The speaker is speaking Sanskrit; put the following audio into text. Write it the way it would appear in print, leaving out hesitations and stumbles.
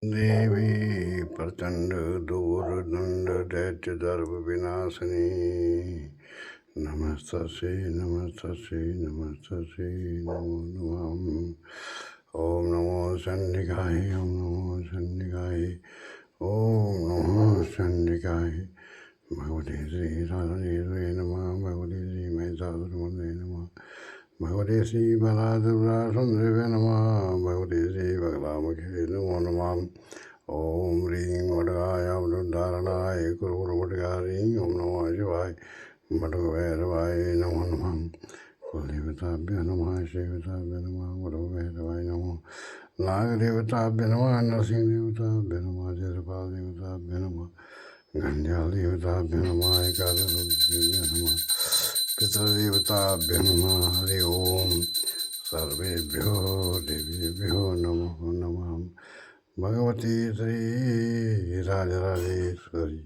देवी प्रचंड दूरदंड दैत्य दर्भ विनाशिनी नमस्तस्यै नमस्तस्यै नमस्तस्यै नमो नमः। ओम नमो चंडिकाय ओम नमो चंडिकाय ओम नमो चंडिकाय। भगवते श्री राधेश्वरी नमः। भगवते श्री महिषासुरमर्दिनी नमः। भगवते श्री बलासुरासुंदरी नमः। भगवते श्री बगलामुखे नमो नमः। ओम ह्रीं वटकाय वटुधारणाय कुरुवटकारीं ओम नमः शिवाय वटुभैरवाय नमो नमः। कुलदेवताभ्यो नमः। श्रीदेवताभ्यो नमः। वटुभैरवाय नमः। नागदेवताभ्यो नमः। नरसिंहदेवताभ्यो नमः। जयपालदेवताभ्यो नमः। गंध्यादेवताभ्यो नमः। एकादशदेवताभ्यो नमः। पितृदेवताभ्यो नमः। हरि ओम। सर्वेभ्यो देवेभ्यो नमो नमः। भगवती श्री राजराजेश्वरी